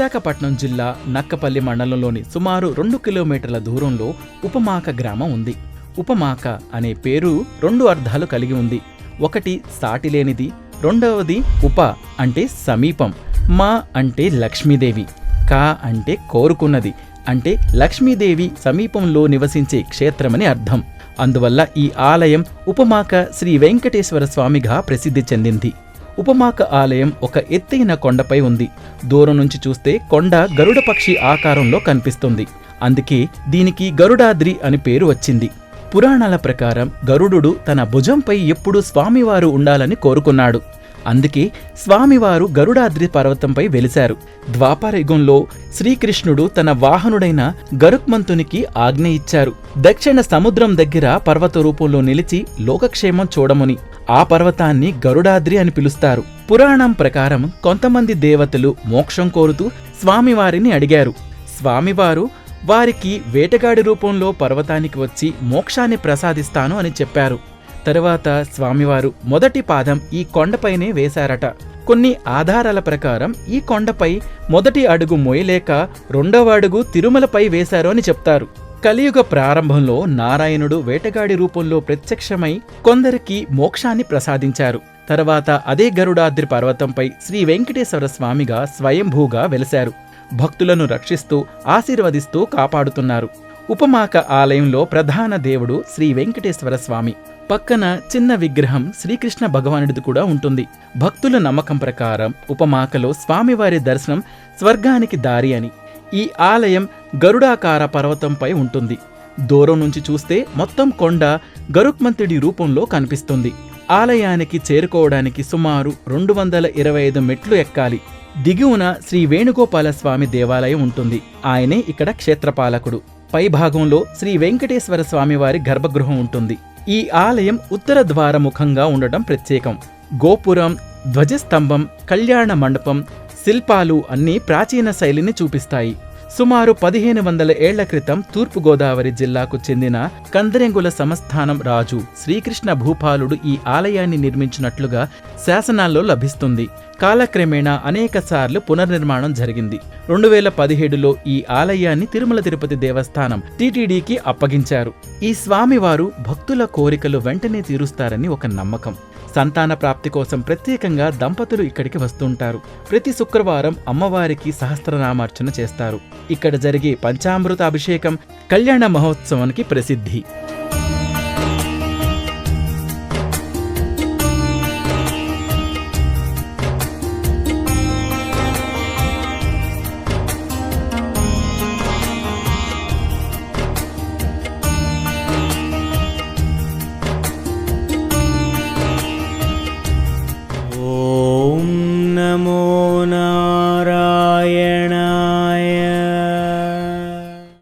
విశాఖపట్నం జిల్లా నక్కపల్లి మండలంలోని సుమారు 2 కిలోమీటర్ల దూరంలో ఉపమాక గ్రామం ఉంది. ఉపమాక అనే పేరు 2 అర్థాలు కలిగి ఉంది. ఒకటి సాటిలేనిది, రెండవది ఉప అంటే సమీపం, మా అంటే లక్ష్మీదేవి, కా అంటే కోరుకున్నది, అంటే లక్ష్మీదేవి సమీపంలో నివసించే క్షేత్రమని అర్థం. అందువల్ల ఈ ఆలయం ఉపమాక శ్రీ వెంకటేశ్వర స్వామిగా ప్రసిద్ధి చెందింది. ఉపమాక ఆలయం ఒక ఎత్తైన కొండపై ఉంది. దూరం నుంచి చూస్తే కొండ గరుడ పక్షి ఆకారంలో కనిపిస్తుంది. అందుకే దీనికి గరుడాద్రి అని పేరు వచ్చింది. పురాణాల ప్రకారం గరుడు తన భుజంపై ఎప్పుడూ స్వామివారు ఉండాలని కోరుకున్నాడు. అందుకే స్వామివారు గరుడాద్రి పర్వతంపై వెలిశారు. ద్వాపర యుగంలో శ్రీకృష్ణుడు తన వాహనుడైన గరుక్మంతునికి ఆజ్ఞ ఇచ్చారు. దక్షిణ సముద్రం దగ్గర పర్వత రూపంలో నిలిచి లోకక్షేమం చూడమని. ఆ పర్వతాన్ని గరుడాద్రి అని పిలుస్తారు. పురాణం ప్రకారం కొంతమంది దేవతలు మోక్షం కోరుతూ స్వామివారిని అడిగారు. స్వామివారు వారికి వేటగాడి రూపంలో పర్వతానికి వచ్చి మోక్షాన్ని ప్రసాదిస్తాను అని చెప్పారు. తరువాత స్వామివారు మొదటి పాదం ఈ కొండపైనే వేశారట. కొన్ని ఆధారాల ప్రకారం ఈ కొండపై మొదటి అడుగు మోయలేక 2వ అడుగు తిరుమలపై వేశారు అని చెప్తారు. కలియుగ ప్రారంభంలో నారాయణుడు వేటగాడి రూపంలో ప్రత్యక్షమై కొందరికి మోక్షాన్ని ప్రసాదించారు. తర్వాత అదే గరుడాద్రి పర్వతంపై శ్రీ వెంకటేశ్వర స్వామిగా స్వయంభూగా వెలిశారు. భక్తులను రక్షిస్తూ ఆశీర్వదిస్తూ కాపాడుతున్నారు. ఉపమాక ఆలయంలో ప్రధాన దేవుడు శ్రీ వెంకటేశ్వర స్వామి. పక్కన చిన్న విగ్రహం శ్రీకృష్ణ భగవానుడిది కూడా ఉంటుంది. భక్తుల నమ్మకం ప్రకారం ఉపమాకలో స్వామివారి దర్శనం స్వర్గానికి దారి అని. ఈ ఆలయం గరుడాకార పర్వతంపై ఉంటుంది. దూరం నుంచి చూస్తే మొత్తం కొండ గరుక్మంతుడి రూపంలో కనిపిస్తుంది. ఆలయానికి చేరుకోవడానికి సుమారు 225 మెట్లు ఎక్కాలి. దిగువన శ్రీ వేణుగోపాల స్వామి దేవాలయం ఉంటుంది. ఆయనే ఇక్కడ క్షేత్రపాలకుడు. పై భాగంలో శ్రీ వెంకటేశ్వర స్వామివారి గర్భగృహం ఉంటుంది. ఈ ఆలయం ఉత్తర ద్వారముఖంగా ఉండటం ప్రత్యేకం. గోపురం, ధ్వజస్తంభం, కళ్యాణ మండపం, శిల్పాలు అన్నీ ప్రాచీన శైలిని చూపిస్తాయి. సుమారు 1500 ఏళ్ల క్రితం తూర్పుగోదావరి జిల్లాకు చెందిన కందరెంగుల సంస్థానం రాజు శ్రీకృష్ణ భూపాలుడు ఈ ఆలయాన్ని నిర్మించినట్లుగా శాసనాల్లో లభిస్తుంది. కాలక్రమేణా అనేకసార్లు పునర్నిర్మాణం జరిగింది. 2017లో ఈ ఆలయాన్ని తిరుమల తిరుపతి దేవస్థానం టీటీడీకి అప్పగించారు. ఈ స్వామివారు భక్తుల కోరికలు వెంటనే తీరుస్తారని ఒక నమ్మకం. సంతాన ప్రాప్తి కోసం ప్రత్యేకంగా దంపతులు ఇక్కడికి వస్తుంటారు. ప్రతి శుక్రవారం అమ్మవారికి సహస్రనామార్చన చేస్తారు. ఇక్కడ జరిగే పంచామృత అభిషేకం కళ్యాణ మహోత్సవానికి ప్రసిద్ధి.